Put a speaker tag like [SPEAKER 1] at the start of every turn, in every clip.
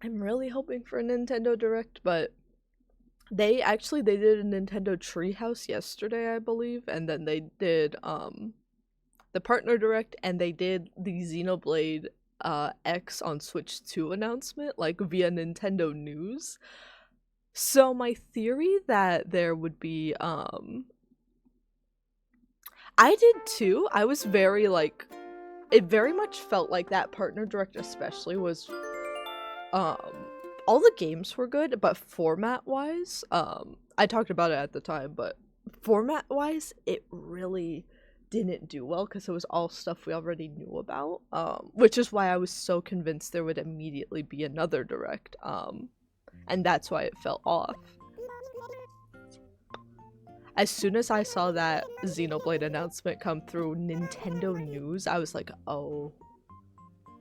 [SPEAKER 1] I'm really hoping for a Nintendo Direct, but they did a Nintendo Treehouse yesterday, I believe, and then they did the partner direct, and they did the Xenoblade X on Switch 2 announcement, like via Nintendo News. So my theory that there would be I did too. I was very like, it very much felt like that partner direct especially was all the games were good, but format wise, I talked about it at the time, but format wise it really didn't do well because it was all stuff we already knew about, which is why I was so convinced there would immediately be another direct, and that's why it fell off. As soon as I saw that Xenoblade announcement come through Nintendo News, I was like, oh,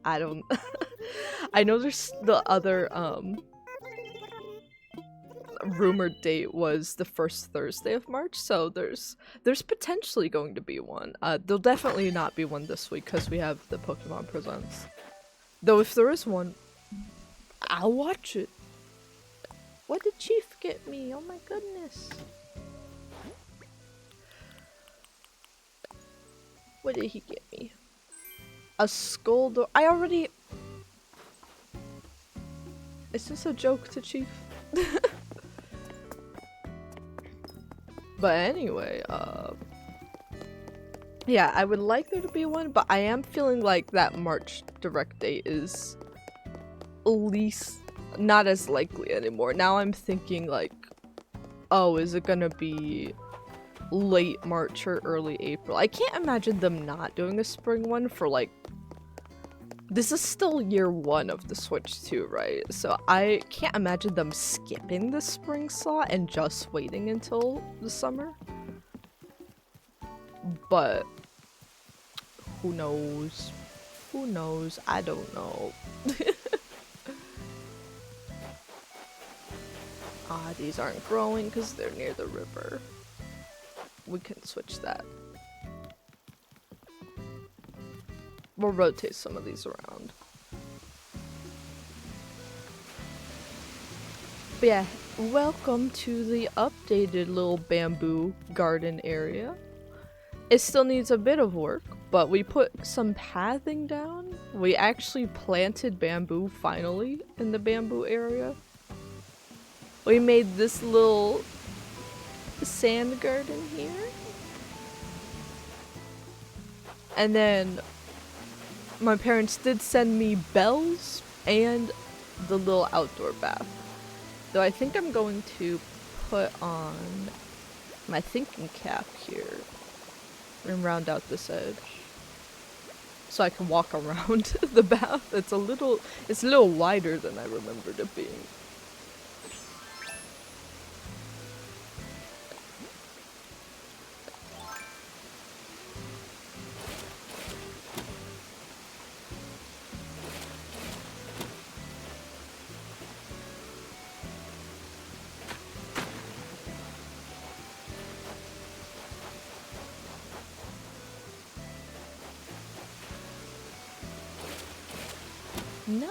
[SPEAKER 1] I don't I know there's the other rumored date was the first Thursday of March, so there's potentially going to be one. There'll definitely not be one this week because we have the Pokemon Presents. Though if there is one, I'll watch it. What did Chief get me? Oh my goodness. What did he get me? A Scoldor. I already... Is this a joke to Chief? But anyway, yeah, I would like there to be one, but I am feeling like that March direct date is at least not as likely anymore. Now I'm thinking like, oh, is it gonna be late March or early April? I can't imagine them not doing a spring one for like, this is still year one of the Switch 2, right? So I can't imagine them skipping the spring slot and just waiting until the summer. But who knows? Who knows? I don't know. Ah, these aren't growing because they're near the river. We can switch that. We'll rotate some of these around. But yeah, welcome to the updated little bamboo garden area. It still needs a bit of work, but we put some pathing down. We actually planted bamboo finally in the bamboo area. We made this little sand garden here. And then my parents did send me bells and the little outdoor bath. Though I think I'm going to put on my thinking cap here and round out this edge so I can walk around the bath. It's a little wider than I remembered it being. No.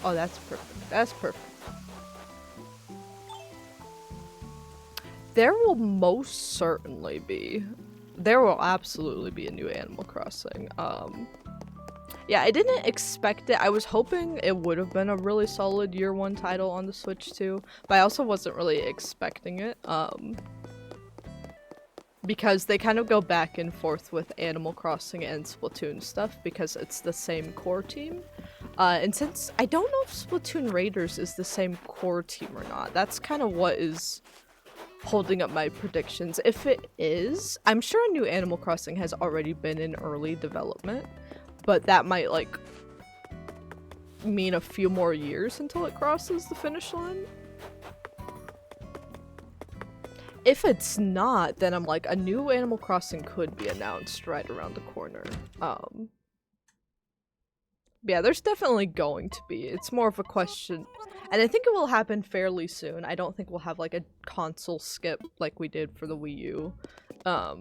[SPEAKER 1] Oh, that's perfect. That's perfect. There will most certainly be. There will absolutely be a new Animal Crossing. Yeah, I didn't expect it. I was hoping it would have been a really solid year one title on the Switch too, but I also wasn't really expecting it. Because they kind of go back and forth with Animal Crossing and Splatoon stuff because it's the same core team. And since I don't know if Splatoon Raiders is the same core team or not, that's kind of what is holding up my predictions. If it is, I'm sure a new Animal Crossing has already been in early development, but that might like mean a few more years until it crosses the finish line. If it's not, then I'm like, a new Animal Crossing could be announced right around the corner. Yeah, there's definitely going to be. It's more of a question, and I think it will happen fairly soon. I don't think we'll have like a console skip like we did for the Wii U. But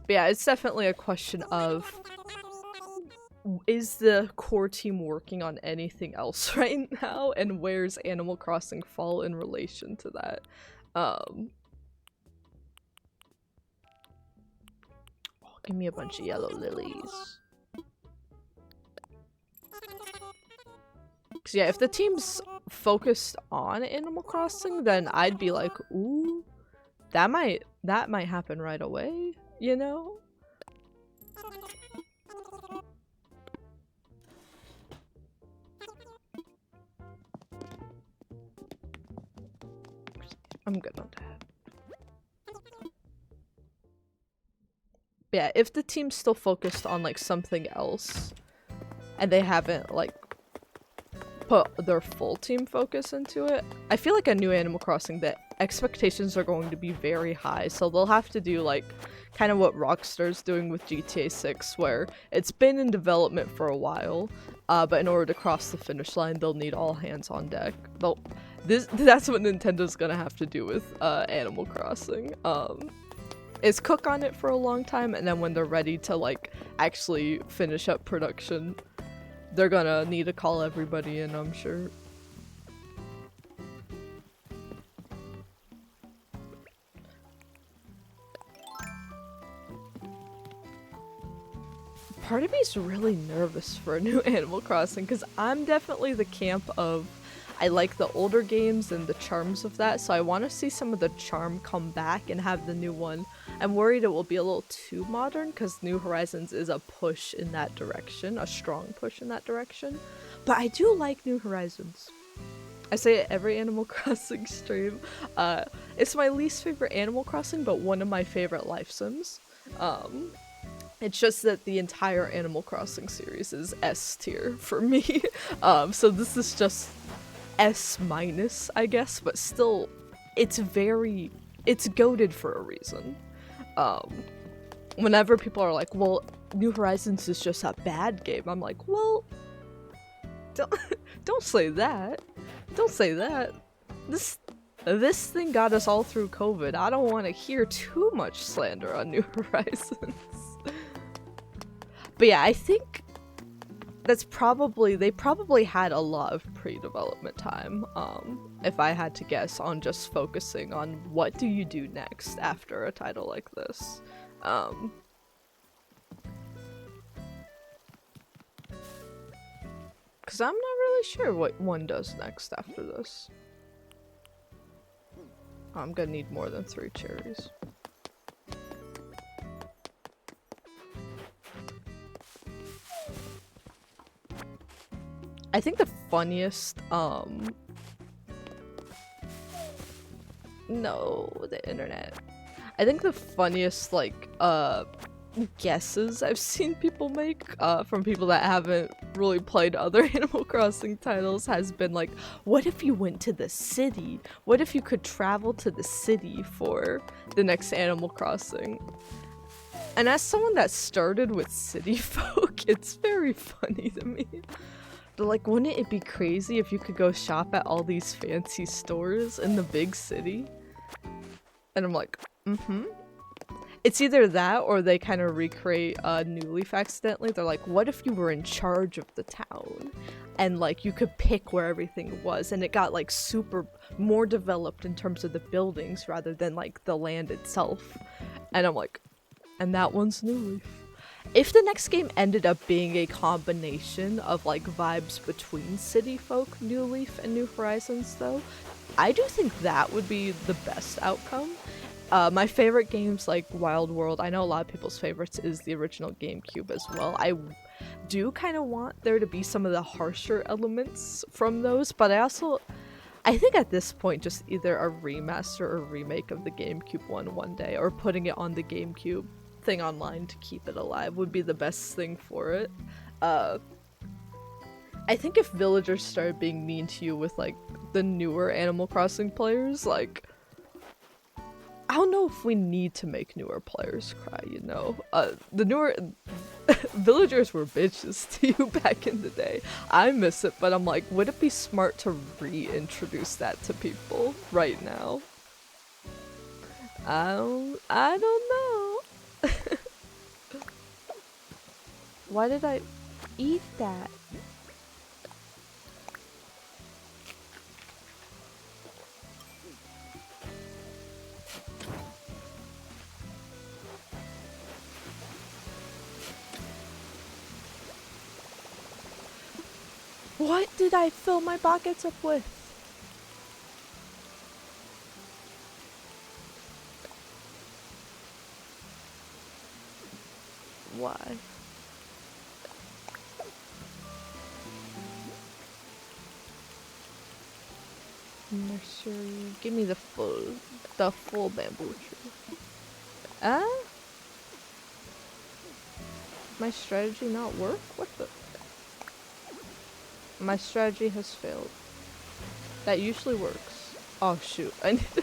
[SPEAKER 1] yeah, it's definitely a question of is the core team working on anything else right now, and where's Animal Crossing fall in relation to that? Oh, give me a bunch of yellow lilies. Cause yeah, if the team's focused on Animal Crossing, then I'd be like, ooh, that might happen right away, you know? I'm good on that. Yeah, if the team's still focused on like something else and they haven't like put their full team focus into it, I feel like a new Animal Crossing, the expectations are going to be very high, so they'll have to do like kind of what Rockstar's doing with GTA 6, where it's been in development for a while, but in order to cross the finish line, they'll need all hands on deck. That's what Nintendo's gonna have to do with Animal Crossing. Is cook on it for a long time, and then when they're ready to like actually finish up production, they're gonna need to call everybody in, I'm sure. Part of me is really nervous for a new Animal Crossing, because I'm definitely the camp of I like the older games and the charms of that, so I want to see some of the charm come back and have the new one. I'm worried it will be a little too modern, because New Horizons is a push in that direction, a strong push in that direction. But I do like New Horizons. I say it every Animal Crossing stream. It's my least favorite Animal Crossing, but one of my favorite life sims. It's just that the entire Animal Crossing series is S tier for me. So this is just S minus, I guess, but still, it's goated for a reason. Whenever people are like, well, New Horizons is just a bad game, I'm like, well, don't say that. Don't say that. This thing got us all through COVID. I don't want to hear too much slander on New Horizons. But yeah, I think they probably had a lot of pre-development time, if I had to guess, on just focusing on what do you do next after a title like this. Because I'm not really sure what one does next after this. I'm gonna need more than 3 cherries. I think the funniest, no, the internet. I think the funniest, like, guesses I've seen people make, from people that haven't really played other Animal Crossing titles has been like, what if you went to the city? What if you could travel to the city for the next Animal Crossing? And as someone that started with city folk, it's very funny to me. But like, wouldn't it be crazy if you could go shop at all these fancy stores in the big city? And I'm like, It's either that or they kind of recreate New Leaf accidentally. They're like, what if you were in charge of the town? And like, you could pick where everything was, and it got like super more developed in terms of the buildings rather than like the land itself. And I'm like, and that one's New Leaf. If the next game ended up being a combination of like vibes between City Folk, New Leaf, and New Horizons though, I do think that would be the best outcome. My favorite games like Wild World, I know a lot of people's favorites is the original GameCube as well. I do kind of want there to be some of the harsher elements from those, but I think at this point just either a remaster or remake of the GameCube one day, or putting it on the GameCube thing online to keep it alive would be the best thing for it. I think if villagers started being mean to you with like the newer Animal Crossing players, like, I don't know if we need to make newer players cry, you know? The newer villagers were bitches to you back in the day. I miss it, but I'm like, would it be smart to reintroduce that to people right now? I don't know. Why did I Eat that. What did I fill my pockets up with? Why? Nursery. Give me the full bamboo tree. My strategy not work? What the? My strategy has failed. That usually works. Oh shoot, I need to...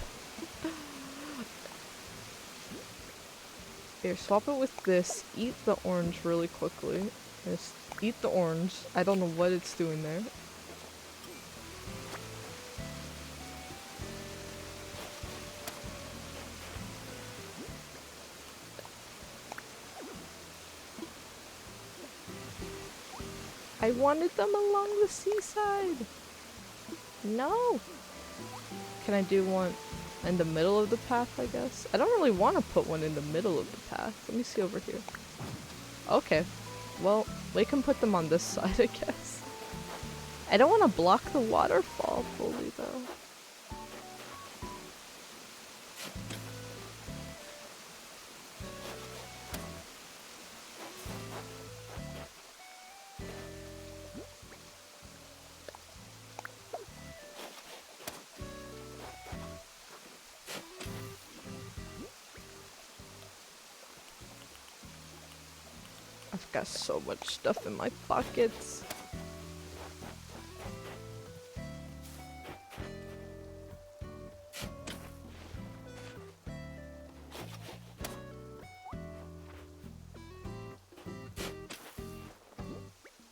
[SPEAKER 1] Here, swap it with this. Eat the orange really quickly. Just eat the orange. I don't know what it's doing there. I wanted them along the seaside. No. Can I do one in the middle of the path, I guess? I don't really want to put one in the middle of the path. Let me see over here. Okay. Well, we can put them on this side, I guess. I don't want to block the waterfall fully, though. I've got so much stuff in my pockets.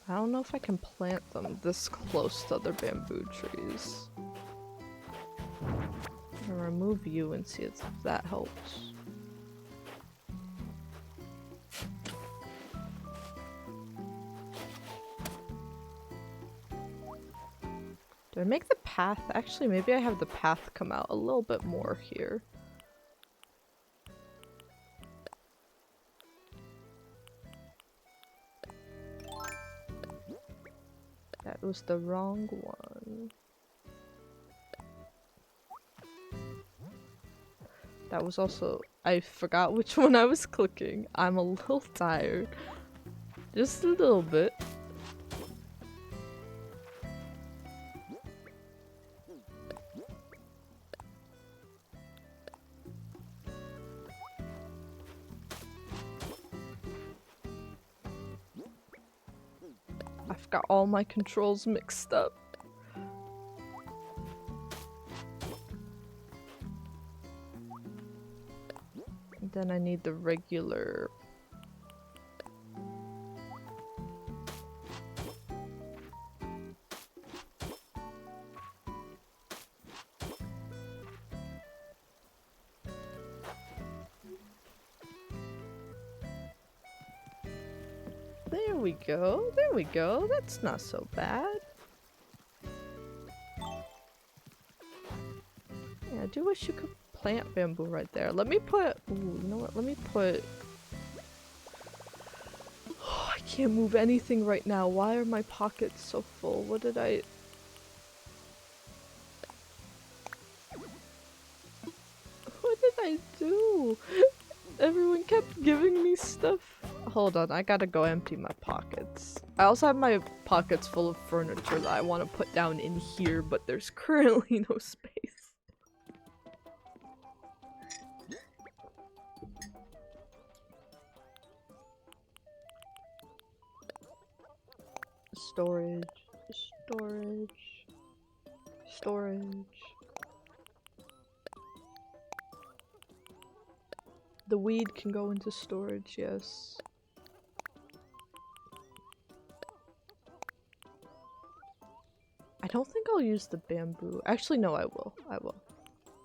[SPEAKER 1] I don't know if I can plant them this close to other bamboo trees. I'm gonna remove you and see if that helps. Do I make the path? Actually, maybe I have the path come out a little bit more here. That was the wrong one. That was also... I forgot which one I was clicking. I'm a little tired. Just a little bit. I've got all my controls mixed up. And then I need the regular... There we go, there we go. That's not so bad. Yeah, I do wish you could plant bamboo right there. Let me put... Ooh, you know what? Let me put... Oh, I can't move anything right now. Why are my pockets so full? What did I... What did I do? Everyone kept giving me stuff. Hold on, I gotta go empty my pockets. I also have my pockets full of furniture that I want to put down in here, but there's currently no space. Storage, storage, storage. The weed can go into storage, yes. I don't think I'll use the bamboo. Actually, no, I will. I will.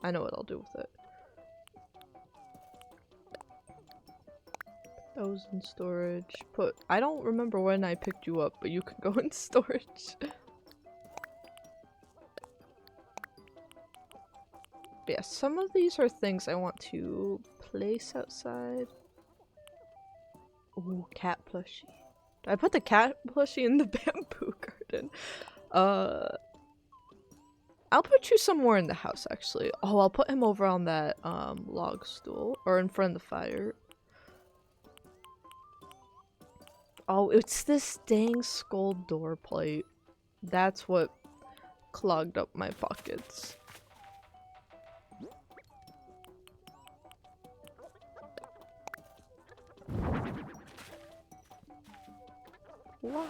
[SPEAKER 1] I know what I'll do with it. Those in storage. I don't remember when I picked you up, but you can go in storage. Yeah, some of these are things I want to place outside. Ooh, cat plushie. I put the cat plushie in the bamboo garden. I'll put you somewhere in the house, actually. Oh, I'll put him over on that log stool, or in front of the fire. Oh, it's this dang skull door plate. That's what clogged up my pockets. Wow.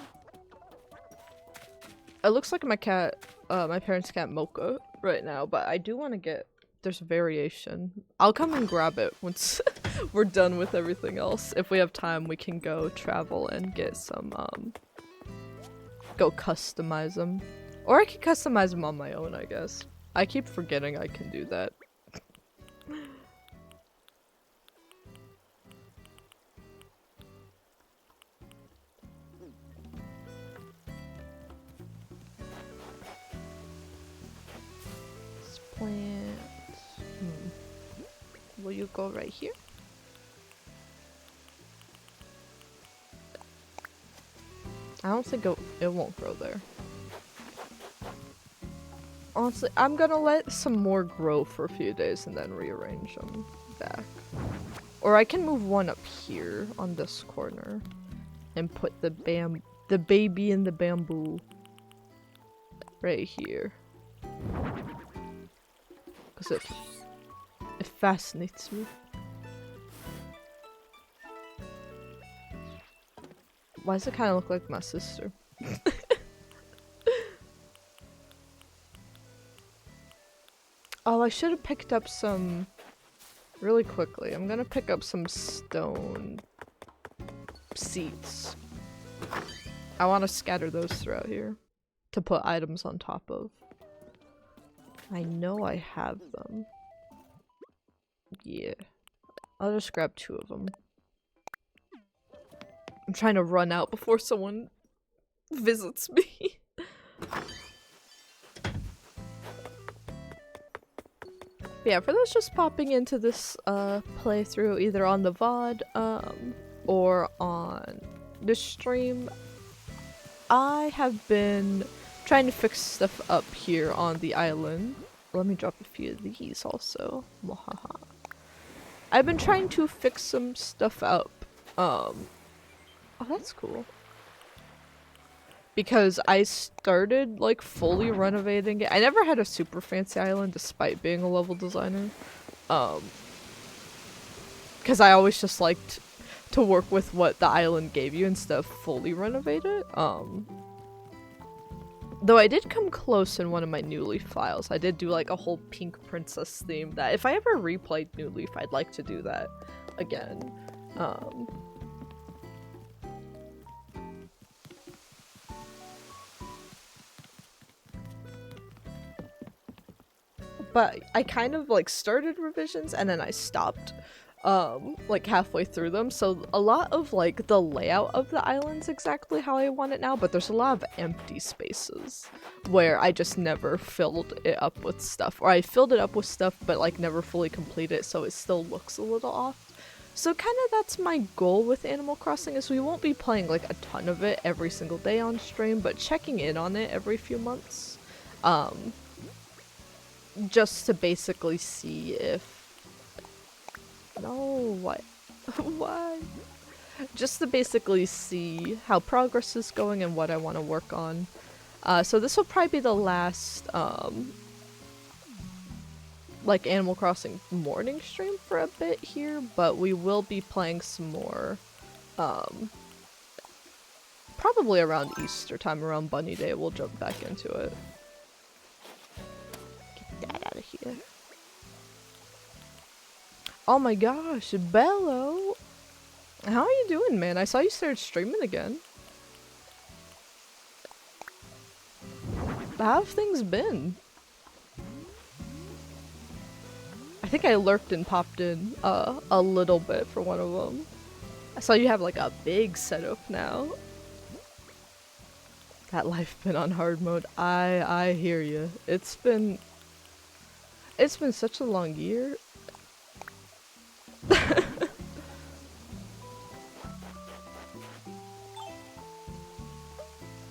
[SPEAKER 1] It looks like my cat, my parents' cat Mocha right now, but I do want to get, there's variation. I'll come and grab it once we're done with everything else. If we have time, we can go travel and get some, go customize them. Or I can customize them on my own, I guess. I keep forgetting I can do that. Plant. Will you go right here? I don't think it won't grow there. Honestly, I'm gonna let some more grow for a few days and then rearrange them back. Or I can move one up here on this corner and put the baby in the bamboo right here. Because it fascinates me. Why does it kind of look like my sister? Oh, I should have picked up some really quickly. I'm gonna pick up some stone seats. I want to scatter those throughout here to put items on top of. I know I have them. Yeah. I'll just grab 2 of them. I'm trying to run out before someone visits me. Yeah, for those just popping into this playthrough either on the VOD or on the stream, I have been trying to fix stuff up here on the island. Let me drop a few of these also. Mwahaha. I've been trying to fix some stuff up. Oh, that's cool. Because I started like fully renovating it. I never had a super fancy island despite being a level designer. Because I always just liked to work with what the island gave you instead of fully renovate it. Though I did come close in one of my New Leaf files. I did do like a whole pink princess theme that if I ever replayed New Leaf, I'd like to do that again. But I kind of like started revisions and then I stopped like halfway through them, so a lot of like the layout of the island's exactly how I want it now, but there's a lot of empty spaces where I just never filled it up with stuff, or I filled it up with stuff but like never fully completed it, so it still looks a little off. So kind of that's my goal with Animal Crossing, is we won't be playing like a ton of it every single day on stream, but checking in on it every few months. Just to basically see if... No, what? Why? Just to basically see how progress is going and what I want to work on. So this will probably be the last, like, Animal Crossing morning stream for a bit here, but we will be playing some more, probably around Easter time, around Bunny Day, we'll jump back into it. That out of here. Oh my gosh, Bello! How are you doing, man? I saw you started streaming again. How have things been? I think I lurked and popped in a little bit for one of them. I saw you have like a big setup now. That life been on hard mode. I hear you. It's been such a long year.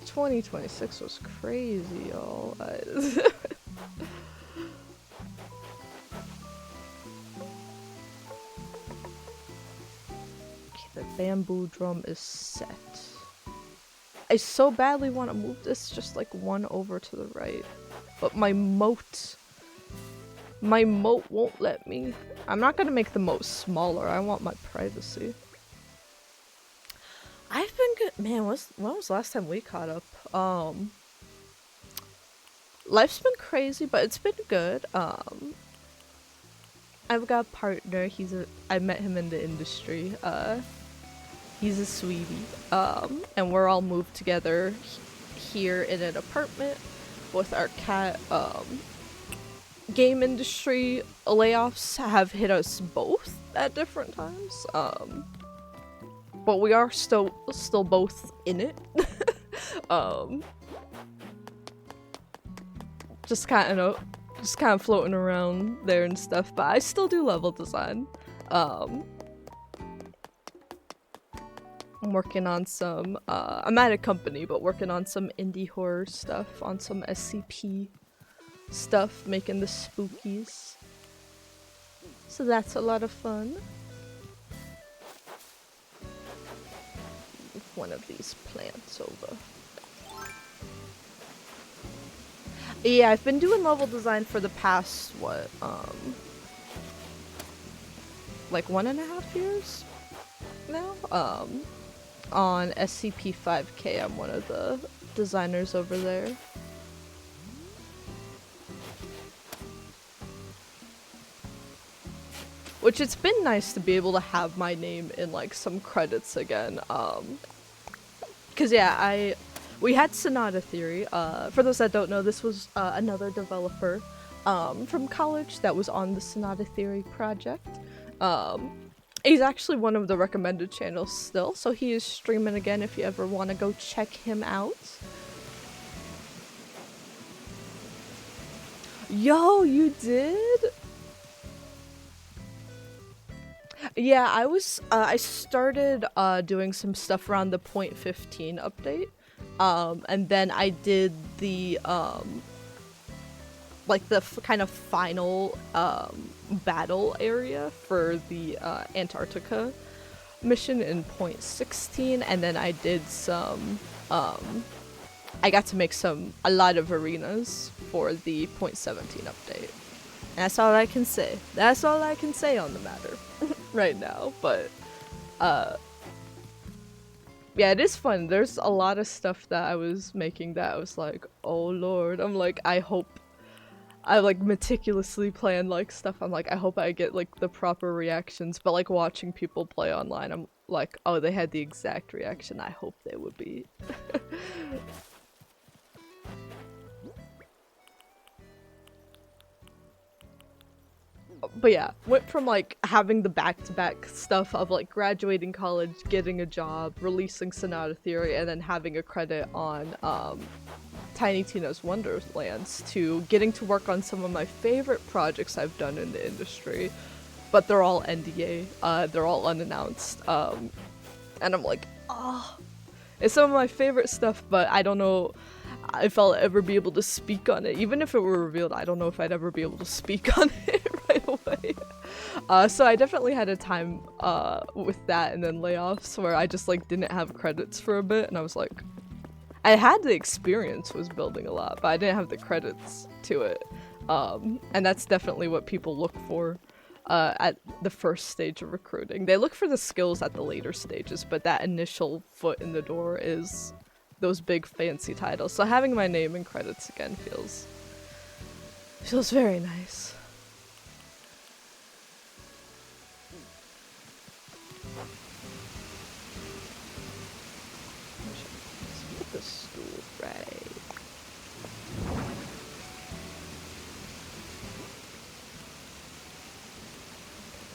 [SPEAKER 1] 2026 was crazy, y'all. The bamboo drum is set. I so badly want to move this just like one over to the right, but my moat won't let me. I'm not gonna make the moat smaller. I want my privacy. I've been good, man. When was the last time we caught up? Life's been crazy, but it's been good. I've got a partner. I met him in the industry. He's a sweetie. And we're all moved together here in an apartment with our cat. Game industry layoffs have hit us both at different times. But we are still both in it. Just kind of floating around there and stuff, but I still do level design. I'm working on some, I'm at a company, but working on some indie horror stuff, on some SCP stuff, making the spookies. So that's a lot of fun. Move one of these plants over. Yeah, I've been doing level design for the past, what, like 1.5 years now? On SCP-5K, I'm one of the designers over there. Which it's been nice to be able to have my name in like some credits again. Cause yeah, we had Sonata Theory. For those that don't know, this was another developer from college that was on the Sonata Theory project. He's actually one of the recommended channels still, so he is streaming again if you ever want to go check him out. Yo, you did? Yeah, I started doing some stuff around the 0.15 update. And then I did the like the kind of final battle area for the Antarctica mission in 0.16, and then I did some I got to make a lot of arenas for the 0.17 update. And that's all I can say. That's all I can say on the matter right now, but yeah, it is fun. There's a lot of stuff that I was making that I was like, oh lord. I'm like, I like meticulously plan like stuff. I'm like, I hope I get like the proper reactions, but like watching people play online, I'm like, oh, they had the exact reaction I hope they would be. But yeah, went from like having the back-to-back stuff of like graduating college, getting a job, releasing Sonata Theory, and then having a credit on Tiny Tina's Wonderlands to getting to work on some of my favorite projects I've done in the industry, but they're all NDA, they're all unannounced, and I'm like, ah, oh. It's some of my favorite stuff, but I don't know if I'll ever be able to speak on it. Even if it were revealed, I don't know if I'd ever be able to speak on it right away. So I definitely had a time with that and then layoffs where I just like didn't have credits for a bit, and I was like, I had the experience, was building a lot, but I didn't have the credits to it. And that's definitely what people look for at the first stage of recruiting. They look for the skills at the later stages, but that initial foot in the door is those big fancy titles. So having my name in credits again feels very nice. Let's put the stool right.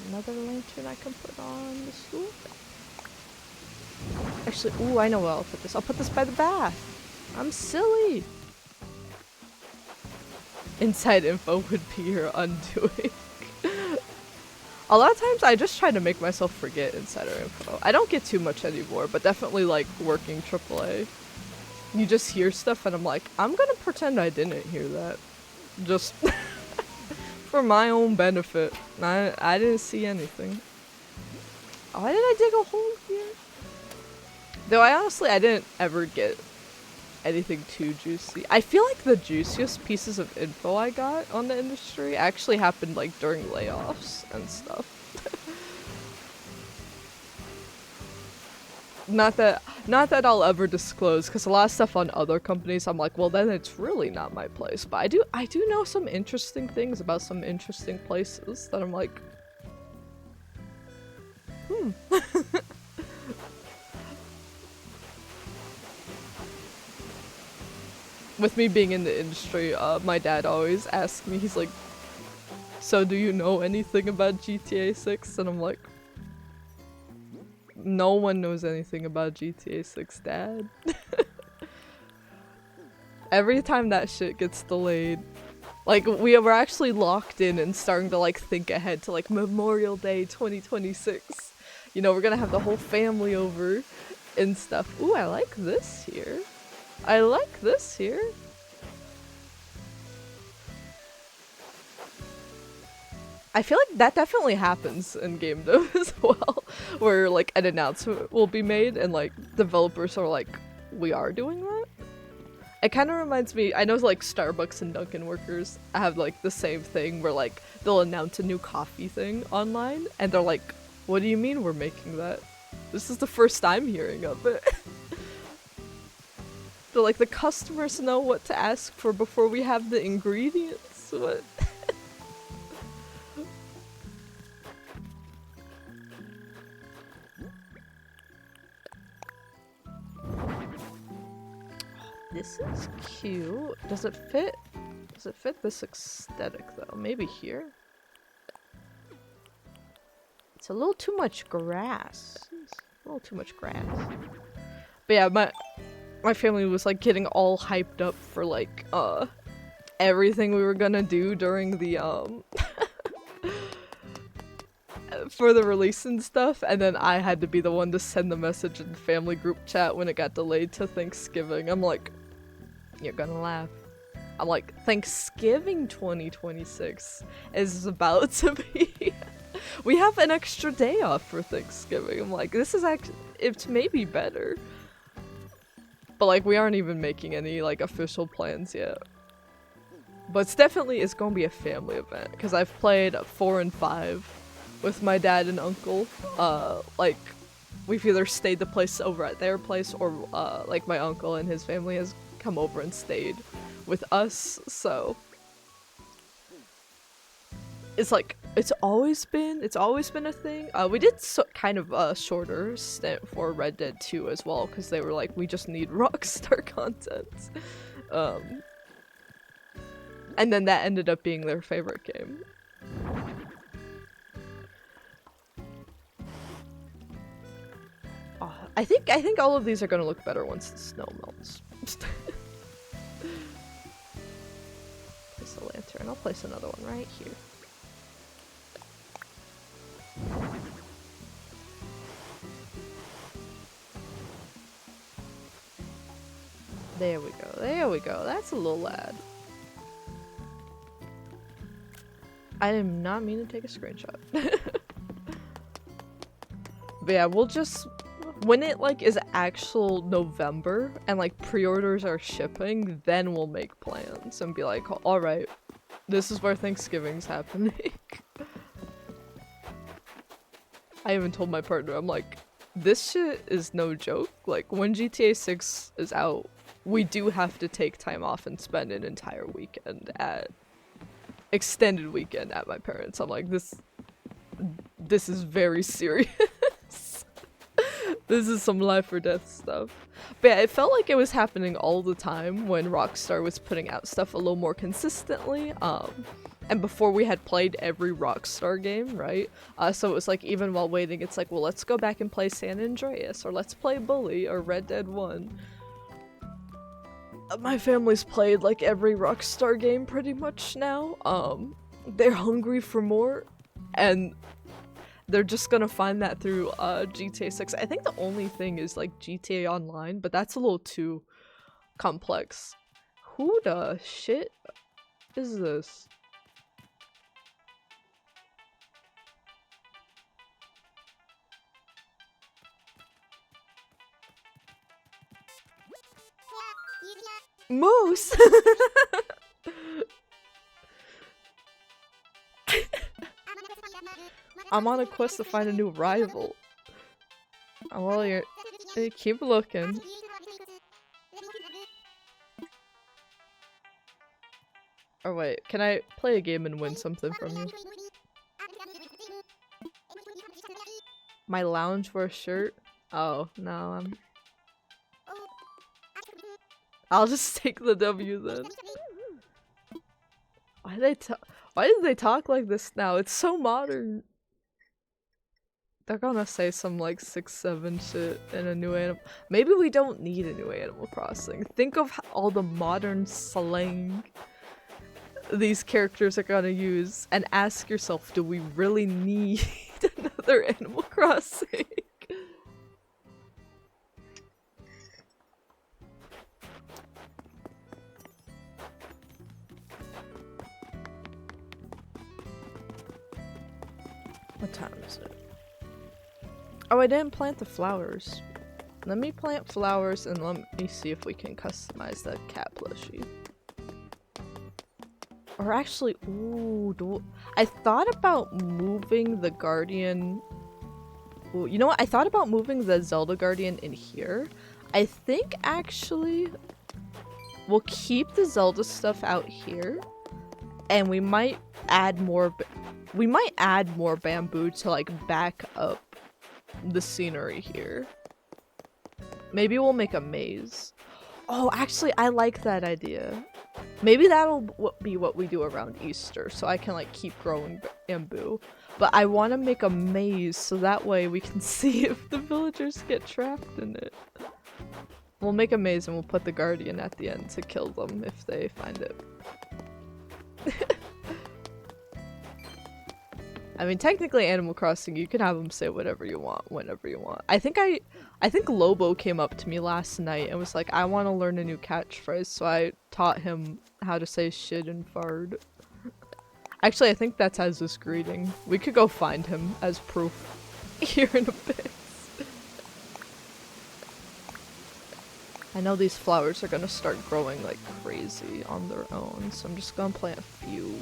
[SPEAKER 1] Another lantern I can put on the stool. Actually, ooh, I know where I'll put this. I'll put this by the bath. I'm silly. Inside info would be your undoing. A lot of times I just try to make myself forget insider info. I don't get too much anymore, but definitely like working AAA. You just hear stuff and I'm like, I'm gonna pretend I didn't hear that. Just for my own benefit. I didn't see anything. Why did I dig a hole here? Though I didn't ever get anything too juicy. I feel like the juiciest pieces of info I got on the industry actually happened like during layoffs and stuff. Not that I'll ever disclose, because a lot of stuff on other companies I'm like, well then it's really not my place. But I do know some interesting things about some interesting places that I'm like, With me being in the industry, my dad always asks me, he's like, so do you know anything about GTA 6? And I'm like, no one knows anything about GTA 6, Dad. Every time that shit gets delayed, like we were actually locked in and starting to like think ahead to like Memorial Day 2026. You know, we're gonna have the whole family over and stuff. Ooh, I like this here. I like this here. I feel like that definitely happens in game though as well, where like an announcement will be made and like developers are like, we are doing that? It kind of reminds me, I know like Starbucks and Dunkin' workers have like the same thing where like they'll announce a new coffee thing online and they're like, what do you mean we're making that? This is the first I'm hearing of it. They're like, the customers know what to ask for before we have the ingredients. What? This is cute. Does it fit? Does it fit this aesthetic though? Maybe here? It's a little too much grass. It's a little too much grass. But yeah, my family was like getting all hyped up for like everything we were gonna do during the for the release and stuff, and then I had to be the one to send the message in the family group chat when it got delayed to Thanksgiving. I'm like, you're gonna laugh. I'm like, Thanksgiving 2026 is about to be. We have an extra day off for Thanksgiving. I'm like, this is actually, it's maybe better. But like, we aren't even making any like official plans yet. But it's definitely, it's gonna be a family event, because I've played 4 and 5 with my dad and uncle. Like, we've either stayed the place over at their place, or like my uncle and his family has come over and stayed with us, so it's like it's always been a thing. We did kind of a shorter stint for Red Dead 2 as well, because they were like, we just need Rockstar content, and then that ended up being their favorite game. I think all of these are gonna look better once the snow melts. Place a lantern. I'll place another one right here. There we go. There we go. That's a little lad. I did not mean to take a screenshot. But yeah, we'll just, when it like is actual November and like pre-orders are shipping, then we'll make plans and be like, all right, this is where Thanksgiving's happening. I even told my partner, I'm like, this shit is no joke. Like, when GTA 6 is out, we do have to take time off and spend an entire weekend extended weekend at my parents'. I'm like, this is very serious. This is some life or death stuff. But yeah, it felt like it was happening all the time when Rockstar was putting out stuff a little more consistently. And before we had played every Rockstar game, right? So it was like, even while waiting, it's like, well, let's go back and play San Andreas, or let's play Bully, or Red Dead 1. My family's played like every Rockstar game pretty much now. They're hungry for more, and they're just gonna find that through GTA 6. I think the only thing is like GTA Online, but that's a little too complex. Who the shit is this? Moose! I'm on a quest to find a new rival. Oh, well, you keep looking. Or wait, can I play a game and win something from you? My loungewear shirt? Oh, no, I'll just take the W then. Why do they talk like this now? It's so modern. They're gonna say some like 6-7 shit in a new animal. Maybe we don't need a new Animal Crossing. Think of all the modern slang these characters are gonna use and ask yourself, do we really need another Animal Crossing? What time is it? Oh, I didn't plant the flowers. Let me plant flowers and let me see if we can customize that cat plushie. Or actually, ooh, I thought about moving the Guardian. Ooh, you know what? I thought about moving the Zelda Guardian in here. I think actually we'll keep the Zelda stuff out here, and we might add more. We might add more bamboo to like back up the scenery here. Maybe we'll make a maze. Oh, actually, I like that idea. Maybe that'll be what we do around Easter, so I can like keep growing bamboo. But I want to make a maze so that way we can see if the villagers get trapped in it. We'll make a maze and we'll put the Guardian at the end to kill them if they find it. I mean, technically Animal Crossing, you can have them say whatever you want, whenever you want. I think Lobo came up to me last night and was like, I want to learn a new catchphrase, so I taught him how to say shit and fart. Actually, I think that's as his greeting. We could go find him as proof here in a bit. I know these flowers are gonna start growing like crazy on their own, so I'm just gonna plant a few.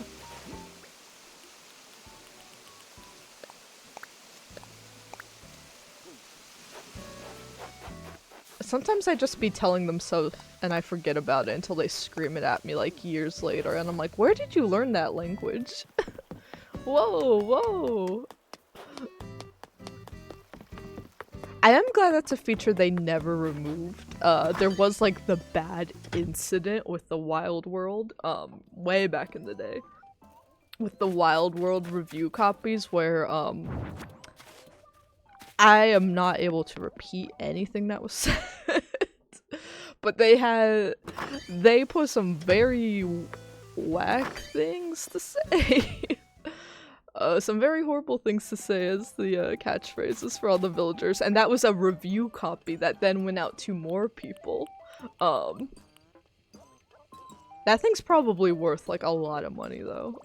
[SPEAKER 1] Sometimes I just be telling them so and I forget about it until they scream it at me like years later and I'm like, where did you learn that language? Whoa, whoa. I am glad that's a feature they never removed. There was like the bad incident with the Wild World, way back in the day. With the Wild World review copies where, I am not able to repeat anything that was said. But they put some very whack things to say. Some very horrible things to say as the catchphrases for all the villagers, and that was a review copy that then went out to more people. That thing's probably worth like a lot of money though.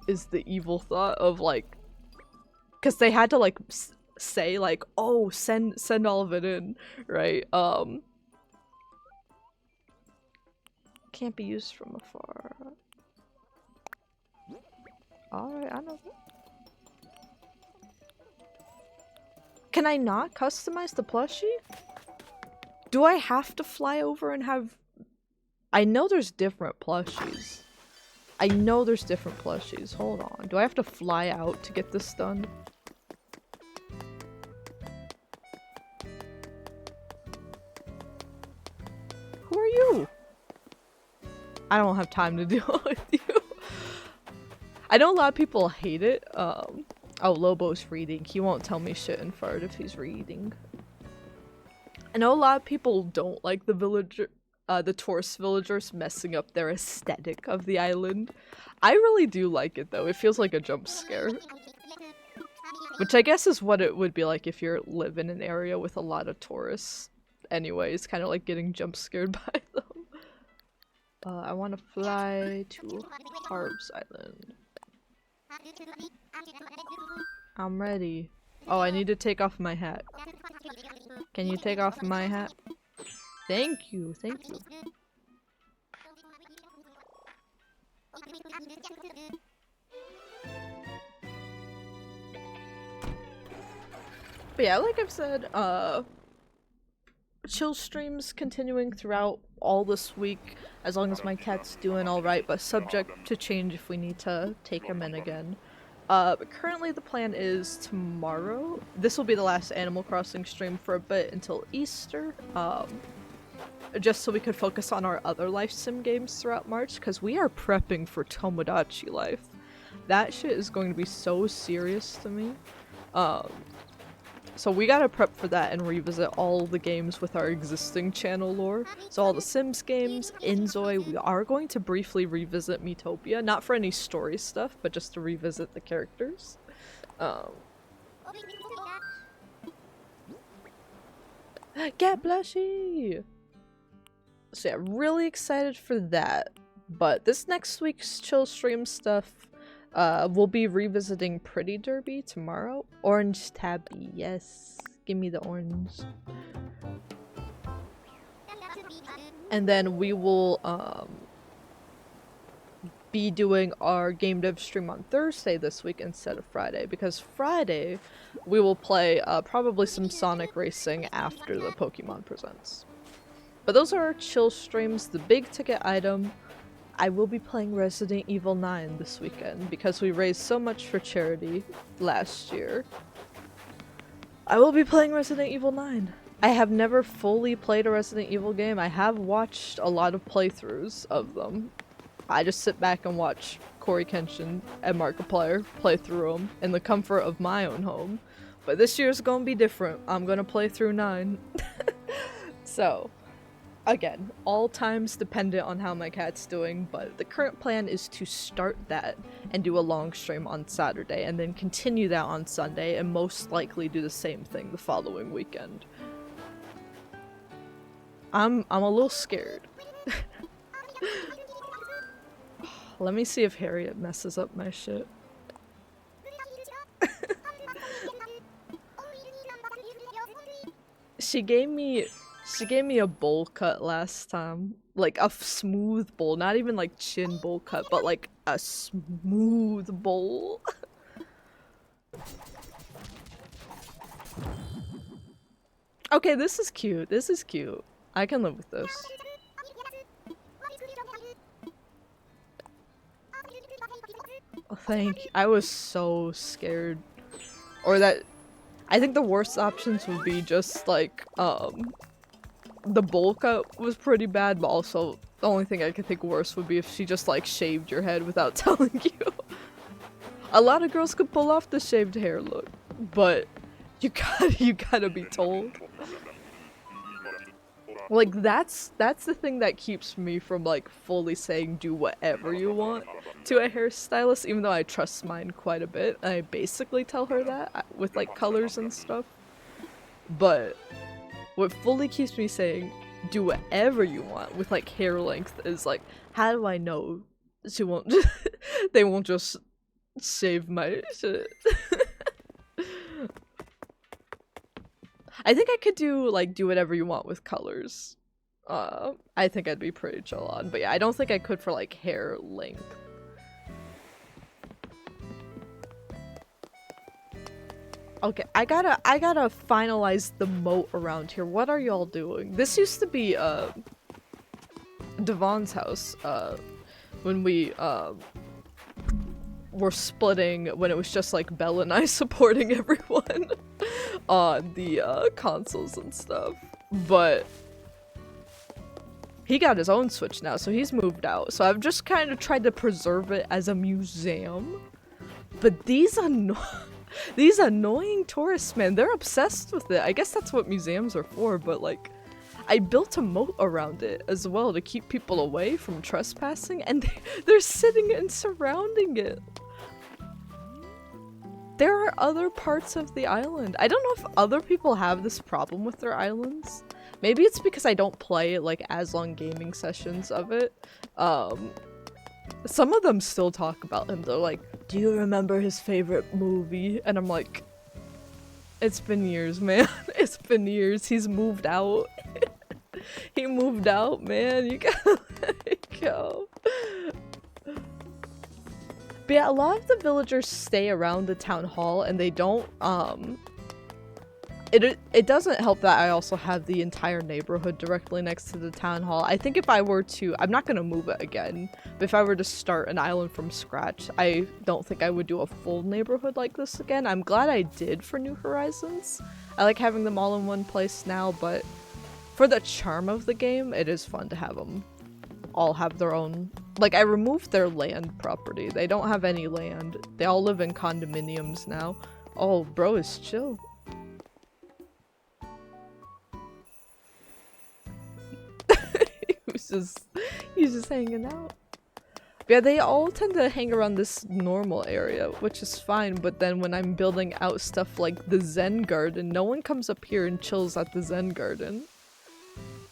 [SPEAKER 1] Is the evil thought of like, because they had to like say like, oh, send all of it in, right? Can't be used from afar. Alright, I know. Can I not customize the plushie? Do I have to fly over and have... I know there's different plushies. I know there's different plushies. Hold on. Do I have to fly out to get this done? Who are you? I don't have time to deal with you. I know a lot of people hate it. Oh, Lobo's reading. He won't tell me shit in fart if he's reading. I know a lot of people don't like the tourist villagers messing up their aesthetic of the island. I really do like it though. It feels like a jump scare. Which I guess is what it would be like if you live in an area with a lot of tourists. Anyways, kind of like getting jump scared by them. I want to fly to Harbs Island. I'm ready. Oh, I need to take off my hat. Can you take off my hat? Thank you, thank you. But yeah, like I've said, chill streams continuing throughout all this week, as long as my cat's doing alright, but subject to change if we need to take him in again. But currently the plan is tomorrow. This will be the last Animal Crossing stream for a bit until Easter, just so we could focus on our other life sim games throughout March, because we are prepping for Tomodachi Life. That shit is going to be so serious to me. So we gotta prep for that and revisit all the games with our existing channel lore. So all the Sims games, Inzoi, we are going to briefly revisit Miitopia, not for any story stuff, but just to revisit the characters. Get blushy! So yeah, really excited for that. But this next week's chill stream stuff, we'll be revisiting Pretty Derby tomorrow. Orange Tabby, yes. Give me the orange. And then we will be doing our game dev stream on Thursday this week instead of Friday, because Friday we will play probably some Sonic Racing after the Pokemon Presents. But those are our chill streams. The big ticket item, I will be playing Resident Evil 9 this weekend because we raised so much for charity last year. I will be playing Resident Evil 9. I have never fully played a Resident Evil game. I have watched a lot of playthroughs of them. I just sit back and watch Corey Kenshin and Markiplier play through them in the comfort of my own home. But this year's gonna be different. I'm gonna play through 9. So, again, all times dependent on how my cat's doing, but the current plan is to start that and do a long stream on Saturday, and then continue that on Sunday, and most likely do the same thing the following weekend. I'm a little scared. Let me see if Harriet messes up my shit. She gave me a bowl cut last time. Like a smooth bowl, not even like chin bowl cut, but like a smooth bowl. Okay, this is cute. This is cute. I can live with this. Oh, thank you. I was so scared. Or that... I think the worst options would be just like, the bowl cut was pretty bad, but also the only thing I could think worse would be if she just like shaved your head without telling you. A lot of girls could pull off the shaved hair look, but you gotta be told. Like that's the thing that keeps me from like fully saying do whatever you want to a hairstylist, even though I trust mine quite a bit. I basically tell her that with like colors and stuff. But what fully keeps me saying do whatever you want with like hair length is like, how do I know she won't they won't just shave my shit? I think I could do whatever you want with colors. I think I'd be pretty chill on, but yeah, I don't think I could for like hair length. Okay, I gotta finalize the moat around here. What are y'all doing? This used to be Devon's house when we were splitting, when it was just like Belle and I supporting everyone on the consoles and stuff. But he got his own Switch now, so he's moved out. So I've just kind of tried to preserve it as a museum. But these annoying tourists, man, they're obsessed with it. I guess that's what museums are for, but like, I built a moat around it as well to keep people away from trespassing, and they're sitting and surrounding it. There are other parts of the island. I don't know if other people have this problem with their islands. Maybe it's because I don't play like as long gaming sessions of it. Some of them still talk about him. They're like, do you remember his favorite movie? And I'm like, it's been years, man. It's been years. He's moved out. He moved out, man. You gotta let it go. But yeah, a lot of the villagers stay around the town hall and they don't, it doesn't help that I also have the entire neighborhood directly next to the town hall. I think if I were to, I'm not gonna move it again, but if I were to start an island from scratch, I don't think I would do a full neighborhood like this again. I'm glad I did for New Horizons. I like having them all in one place now, but for the charm of the game, it is fun to have them all have their own. Like, I removed their land property. They don't have any land. They all live in condominiums now. Oh, bro is chill. He's just hanging out. Yeah, they all tend to hang around this normal area, which is fine, but then when I'm building out stuff like the Zen Garden, no one comes up here and chills at the Zen Garden.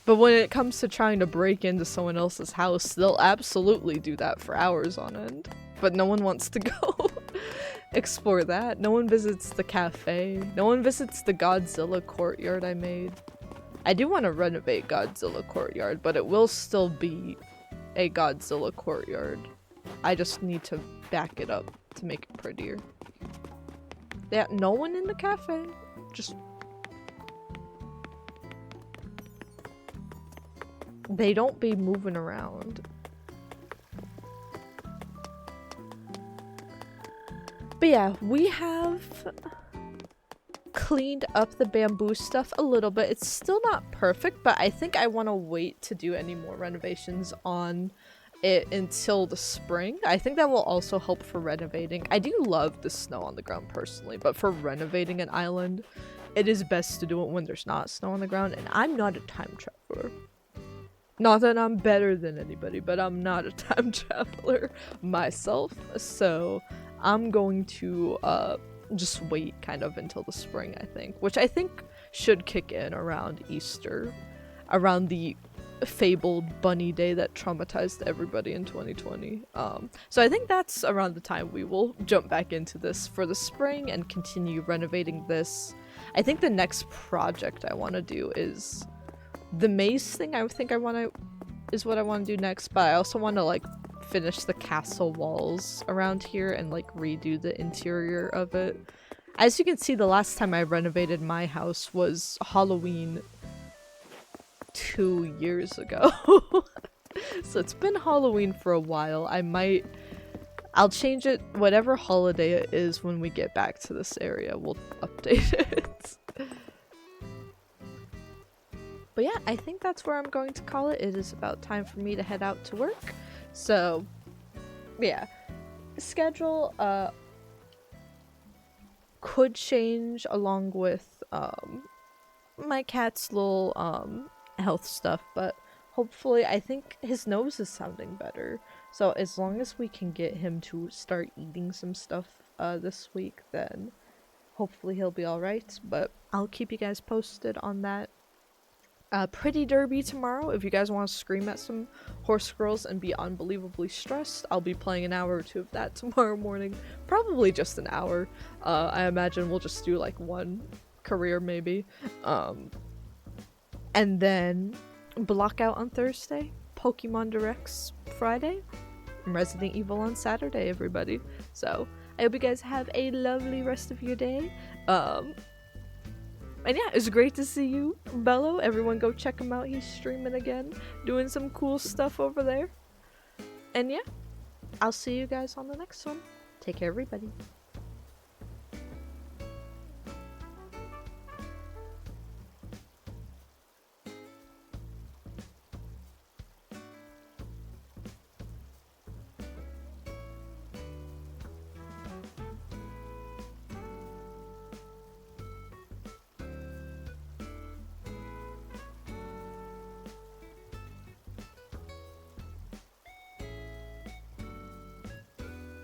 [SPEAKER 1] But when it comes to trying to break into someone else's house, they'll absolutely do that for hours on end. But no one wants to go explore that. No one visits the cafe. No one visits the Godzilla courtyard I made. I do want to renovate Godzilla courtyard, but it will still be a Godzilla courtyard. I just need to back it up to make it prettier. Yeah, no one in the cafe. Just... they don't be moving around. But yeah, we have cleaned up the bamboo stuff a little bit. It's still not perfect, but I think I want to wait to do any more renovations on it until the spring. I think that will also help for renovating. I do love the snow on the ground personally, but for renovating an island, it is best to do it when there's not snow on the ground, and I'm not a time traveler. Not that I'm better than anybody, but I'm not a time traveler myself, so I'm going to just wait kind of until the spring, I think, which I think should kick in around Easter, around the fabled bunny day that traumatized everybody in 2020. So I think that's around the time we will jump back into this for the spring and continue renovating this. I think the next project I want to do is the maze thing. I think is what I want to do next, but I also want to like finish the castle walls around here and like redo the interior of it. As you can see, the last time I renovated my house was Halloween 2 years ago. So it's been Halloween for a while. I'll change it whatever holiday it is when we get back to this area. We'll update it. But yeah, I think that's where I'm going to call it. It is about time for me to head out to work. So, yeah. Schedule could change along with my cat's little health stuff, but hopefully, I think his nose is sounding better. So as long as we can get him to start eating some stuff this week, then hopefully he'll be alright. But I'll keep you guys posted on that. Pretty Derby tomorrow. If you guys want to scream at some horse girls and be unbelievably stressed, I'll be playing an hour or two of that tomorrow morning. Probably just an hour. I imagine we'll just do like one career maybe. And then block out on Thursday, Pokemon Directs Friday, and Resident Evil on Saturday, everybody. So I hope you guys have a lovely rest of your day. And yeah, it's great to see you, Bello. Everyone go check him out. He's streaming again, doing some cool stuff over there. And yeah, I'll see you guys on the next one. Take care, everybody.